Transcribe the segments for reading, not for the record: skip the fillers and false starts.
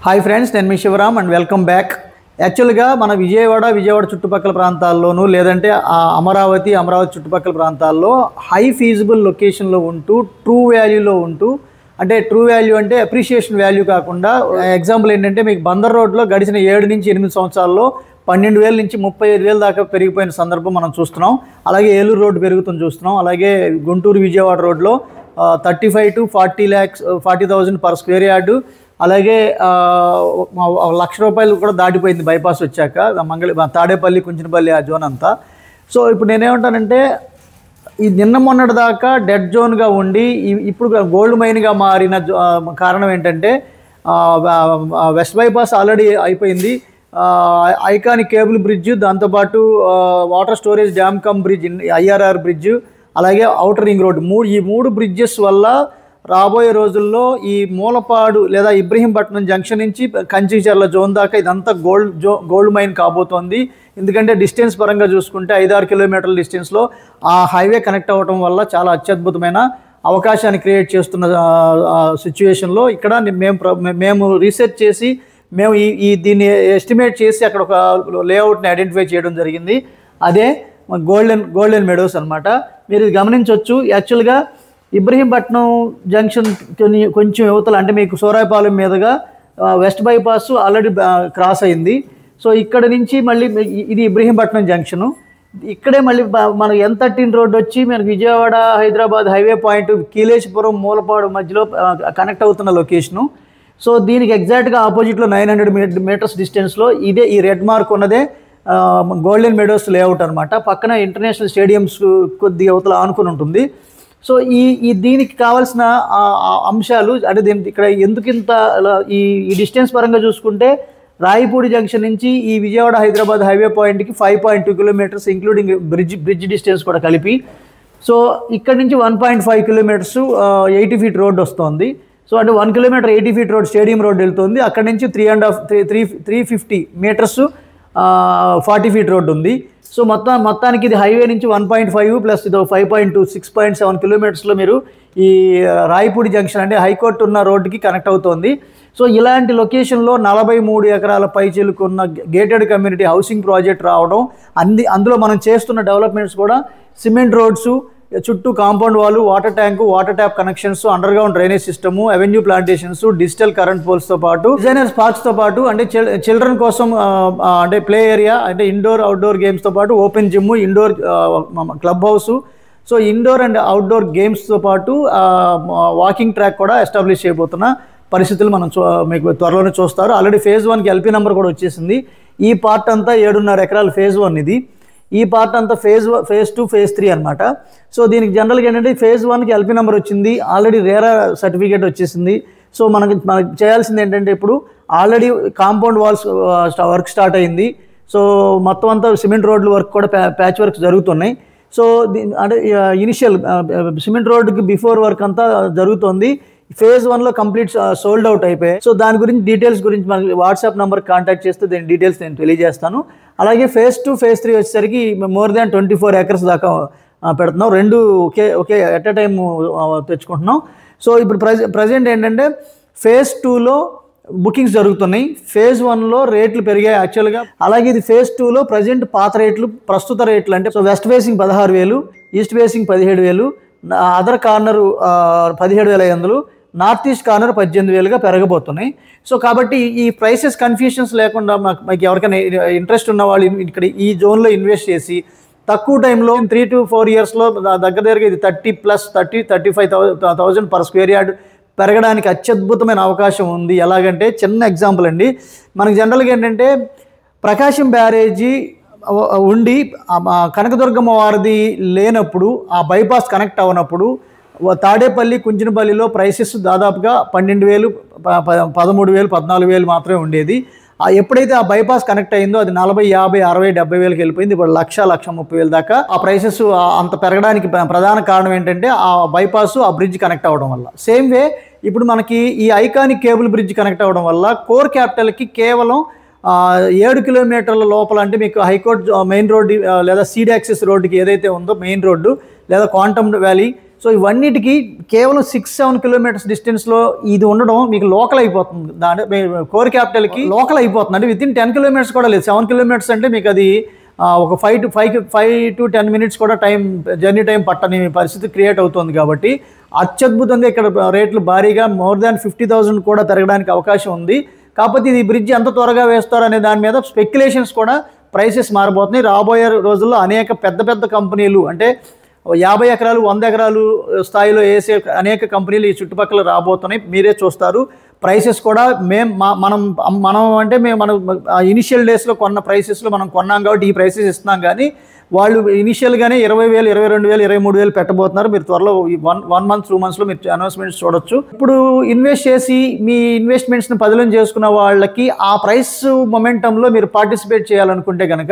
Hi friends, నేను మీ Shivaram and welcome back. యాక్చువల్గా మన విజయవాడ చుట్టుపక్కల ప్రాంతాల్లోనూ లేదంటే అమరావతి చుట్టుపక్కల ప్రాంతాల్లో హై ఫీజిబుల్ లొకేషన్లో ఉంటూ ట్రూ వాల్యూలో ఉంటూ, అంటే ట్రూ వాల్యూ అంటే అప్రిషియేషన్ వాల్యూ కాకుండా, ఎగ్జాంపుల్ ఏంటంటే మీకు బందర్ రోడ్లో గడిచిన 7 నుంచి 8 సంవత్సరాల్లో 12,000 నుంచి 35,000 దాకా పెరిగిపోయిన సందర్భం మనం చూస్తున్నాం. అలాగే ఏలూరు రోడ్డు పెరుగుతుంది చూస్తున్నాం. అలాగే గుంటూరు విజయవాడ రోడ్లో 35 to 40,000 పర్ స్క్వేర్ యార్డు. అలాగే ₹1,00,000 కూడా దాటిపోయింది బైపాస్ వచ్చాక, తాడేపల్లి కుంచినపల్లి ఆ జోన్ అంతా. సో ఇప్పుడు నేనేమంటానంటే, ఈ నిన్న మొన్నటి దాకా డెడ్ జోన్గా ఉండి ఇప్పుడు గోల్డ్ మైన్గా మారిన కారణం ఏంటంటే, వెస్ట్ బైపాస్ ఆల్రెడీ అయిపోయింది, ఐకానిక్ కేబుల్ బ్రిడ్జ్, దాంతోపాటు water storage dam come bridge, IRR bridge, అలాగే ఔటర్ రింగ్ రోడ్, ఈ మూడు బ్రిడ్జెస్ వల్ల రాబోయే రోజుల్లో ఈ మూలపాడు లేదా ఇబ్రహీంపట్నం జంక్షన్ నుంచి కంచిచర్ల జోన్ దాకా ఇదంతా గోల్డ్ మైన్ కాబోతోంది. ఎందుకంటే డిస్టెన్స్ పరంగా చూసుకుంటే 5-6 కిలోమీటర్ల డిస్టెన్స్లో ఆ హైవే కనెక్ట్ అవ్వడం వల్ల చాలా అత్యద్భుతమైన అవకాశాన్ని క్రియేట్ చేస్తున్న సిచ్యువేషన్లో ఇక్కడ మేము రీసెర్చ్ చేసి మేము దీన్ని ఎస్టిమేట్ చేసి అక్కడ ఒక లేఅవుట్ని ఐడెంటిఫై చేయడం జరిగింది. అదే గోల్డెన్ మెడోస్ అనమాట. మీరు గమనించవచ్చు. యాక్చువల్గా ఇబ్రహీంపట్నం జంక్షన్ కొంచెం యువతలు, అంటే మీకు సూరాయపాలెం మీదుగా వెస్ట్ బైపాస్ ఆల్రెడీ క్రాస్ అయింది. సో ఇక్కడ నుంచి మళ్ళీ ఇది ఇబ్రహీంపట్నం జంక్షను. ఇక్కడే మళ్ళీ మన N13 రోడ్ వచ్చి మనకు విజయవాడ హైదరాబాద్ హైవే పాయింట్ కీలేశపురం మూలపాడు మధ్యలో కనెక్ట్ అవుతున్న లొకేషను. సో దీనికి ఎగ్జాక్ట్గా ఆపోజిట్లో 900 మీటర్స్ డిస్టెన్స్లో ఇదే ఈ రెడ్ మార్క్ ఉన్నదే గోల్డెన్ మెడోస్ లేఅవుట్ అనమాట. పక్కన ఇంటర్నేషనల్ స్టేడియంస్ కొద్ది యువతలు ఆనుకుని ఉంటుంది. సో దీనికి కావాల్సిన అంశాలు, అంటే ఇక్కడ ఎందుకింత ఈ డిస్టెన్స్ పరంగా చూసుకుంటే రాయపూడి జంక్షన్ నుంచి ఈ విజయవాడ హైదరాబాద్ హైవే పాయింట్కి 5.2 కిలోమీటర్స్ ఇంక్లూడింగ్ బ్రిడ్జ్ డిస్టెన్స్ కూడా కలిపి. సో ఇక్కడ నుంచి 1.5 కిలోమీటర్స్ 80 ఫీట్ రోడ్ వస్తుంది. సో అంటే 1 kilometre 80 feet road stadium road వెళ్తుంది. అక్కడ నుంచి 350 మీటర్స్ 40 ఫీట్ రోడ్ ఉంది. సో మొత్తానికి ఇది హైవే నుంచి 1.5 ప్లస్ ఇది 5.2 6.7 కిలోమీటర్స్లో మీరు ఈ రాయపూడి జంక్షన్ అంటే హైకోర్టు ఉన్న రోడ్డుకి కనెక్ట్ అవుతోంది. సో ఇలాంటి లొకేషన్లో 43 ఎకరాల పైచిలుకున్న గేటెడ్ కమ్యూనిటీ హౌసింగ్ ప్రాజెక్ట్ రావడం, అందులో మనం చేస్తున్న డెవలప్మెంట్స్ కూడా సిమెంట్ రోడ్సు, చుట్టూ కాంపౌండ్ వాళ్ళు, water tank, water tap connections, underground drainage system, avenue plantations, digital current పోల్స్తో పాటు డిజైనర్స్ పార్క్స్తో పాటు, అంటే చిల్డ్రన్ కోసం అంటే ప్లే ఏరియా, అంటే ఇండోర్ అవుట్డోర్ గేమ్స్తో పాటు open gym, indoor club house. So indoor and outdoor గేమ్స్తో పాటు వాకింగ్ ట్రాక్ కూడా ఎస్టాబ్లిష్ చేయబోతున్న పరిస్థితులు మనం మీకు త్వరలోనే చూస్తారు. ఆల్రెడీ ఫేజ్ 1కి LP నెంబర్ కూడా వచ్చేసింది. ఈ పార్ట్ అంతా 7.5 ఎకరాలు ఫేజ్ 1 ఇది. ఈ పార్ట్ అంతా ఫేజ్ 2 ఫేజ్ 3 అనమాట. సో దీనికి జనరల్గా ఏంటంటే ఫేజ్ 1కి LP నెంబర్ వచ్చింది, ఆల్రెడీ రేరా సర్టిఫికేట్ వచ్చేసింది. సో మనకు చేయాల్సింది ఏంటంటే, ఇప్పుడు already compound walls work start అయింది. సో మొత్తం అంతా సిమెంట్ రోడ్ల వర్క్ కూడా ప్యాచ్ వర్క్స్ జరుగుతున్నాయి. సో అంటే ఇనిషియల్ సిమెంట్ రోడ్డుకి బిఫోర్ వర్క్ అంతా జరుగుతుంది. ఫేజ్ 1లో కంప్లీట్ సోల్డ్ అవుట్ అయిపోయాయి. సో దాని గురించి డీటెయిల్స్ గురించి మనకి వాట్సాప్ నెంబర్ కాంటాక్ట్ చేస్తే దీని డీటెయిల్స్ నేను తెలియజేస్తాను. అలాగే ఫేజ్ 2 ఫేజ్ 3 వచ్చేసరికి మోర్ దాన్ 24 ఎకర్స్ దాకా పెడుతున్నాం. రెండు ఒకే ఎట్ ఎ టైం తెచ్చుకుంటున్నాం. సో ఇప్పుడు ప్రజెంట్ ఏంటంటే ఫేజ్ 2లో బుకింగ్స్ జరుగుతున్నాయి. ఫేజ్ 1లో రేట్లు పెరిగాయి యాక్చువల్గా. అలాగే ఇది ఫేజ్ 2లో ప్రజెంట్ పాత రేట్లు, ప్రస్తుత రేట్లు అంటే so west facing 16,000, east facing 17,000, other corner 17,500, north east corner 18,000గా పెరగబోతున్నాయి. సో కాబట్టి ఈ ప్రైసెస్ కన్ఫ్యూషన్స్ లేకుండా మాకు ఎవరికైనా ఇంట్రెస్ట్ ఉన్న వాళ్ళు ఇక్కడ ఈ జోన్లో ఇన్వెస్ట్ చేసి తక్కువ టైంలో 3 to 4 ఇయర్స్లో దగ్గరగా ఇది 35,000 పర్ స్క్వేర్ యార్డ్ పెరగడానికి అత్యద్భుతమైన అవకాశం ఉంది. ఎలాగంటే చిన్న ఎగ్జాంపుల్ అండి, మనకి జనరల్గా ఏంటంటే ప్రకాశం బ్యారేజీ ఉండి కనకదుర్గమ్మ వారిది లేనప్పుడు, ఆ బైపాస్ కనెక్ట్ అవ్వనప్పుడు తాడేపల్లి కుంచినపల్లిలో ప్రైసెస్ దాదాపుగా 12,000, 13,000, 14,000 మాత్రమే ఉండేది. ఎప్పుడైతే ఆ బైపాస్ కనెక్ట్ అయిందో అది 40, 50, 60, 70,000కి వెళ్ళిపోయింది. ఇప్పుడు 1,30,000 దాకా ఆ ప్రైసెస్ అంత పెరగడానికి ప్రధాన కారణం ఏంటంటే ఆ బైపాస్, ఆ బ్రిడ్జ్ కనెక్ట్ అవ్వడం వల్ల. సేమ్ వే ఇప్పుడు మనకి ఈ ఐకానిక్ కేబుల్ బ్రిడ్జ్ కనెక్ట్ అవ్వడం వల్ల కోర్ క్యాపిటల్కి కేవలం 7 కిలోమీటర్ల లోపల, అంటే మీకు హైకోర్టు మెయిన్ రోడ్డు లేదా సీడ్ యాక్సెస్ రోడ్డుకి ఏదైతే ఉందో మెయిన్ రోడ్డు లేదా క్వాంటమ్ వ్యాలీ, సో ఇవన్నిటికీ కేవలం 6-7 కిలోమీటర్స్ డిస్టెన్స్లో ఇది ఉండడం మీకు లోకల్ అయిపోతుంది. దాని కోర్ క్యాపిటల్కి లోకల్ అయిపోతుంది. అంటే వితిన్ 10 కిలోమీటర్స్ కూడా లేదు. 7 కిలోమీటర్స్ అంటే మీకు అది ఒక 5 to 10 మినిట్స్ కూడా జర్నీ టైం పట్టని పరిస్థితి క్రియేట్ అవుతుంది. కాబట్టి అత్యద్భుతంగా ఇక్కడ రేట్లు భారీగా మోర్ దాన్ 50,000 కూడా పెరగడానికి అవకాశం ఉంది. కాకపోతే ఇది బ్రిడ్జ్ ఎంత త్వరగా వేస్తారు అనే దాని మీద స్పెక్యులేషన్స్ కూడా ప్రైసెస్ మారబోతున్నాయి. రాబోయే రోజుల్లో అనేక పెద్ద కంపెనీలు అంటే 50 ఎకరాలు 100 ఎకరాలు స్థాయిలో వేసే అనేక కంపెనీలు ఈ చుట్టుపక్కల రాబోతున్నాయి. మీరే చూస్తారు. ప్రైసెస్ కూడా మనం అంటే మనం ఇనిషియల్ డేస్లో కొన్న ప్రైసెస్లో మనం కొన్నాం కాబట్టి ఈ ప్రైసెస్ ఇస్తున్నాం. కానీ వాళ్ళు ఇనిషియల్గానే 20,000, 22,000, 23,000 పెట్టబోతున్నారు. మీరు త్వరలో 1 month 2 monthsలో మీరు అనౌన్స్మెంట్స్ చూడొచ్చు. ఇప్పుడు ఇన్వెస్ట్ చేసి మీ ఇన్వెస్ట్మెంట్స్ని పదిలం చేసుకున్న వాళ్ళకి ఆ ప్రైస్ మొమెంటంలో మీరు పార్టిసిపేట్ చేయాలనుకుంటే కనుక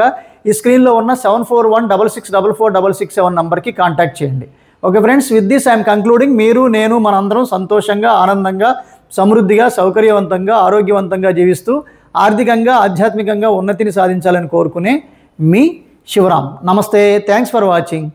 ఈ స్క్రీన్లో ఉన్న 7416644667 నెంబర్కి కాంటాక్ట్ చేయండి. Okay friends, with this I'm concluding. మీరు నేను మనందరం సంతోషంగా, ఆనందంగా, సమృద్ధిగా, సౌకర్యవంతంగా, ఆరోగ్యవంతంగా జీవిస్తూ ఆర్థికంగా, ఆధ్యాత్మికంగా ఉన్నతిని సాధించాలని కోరుకునే మీ శివరామ్. నమస్తే. Thanks for watching.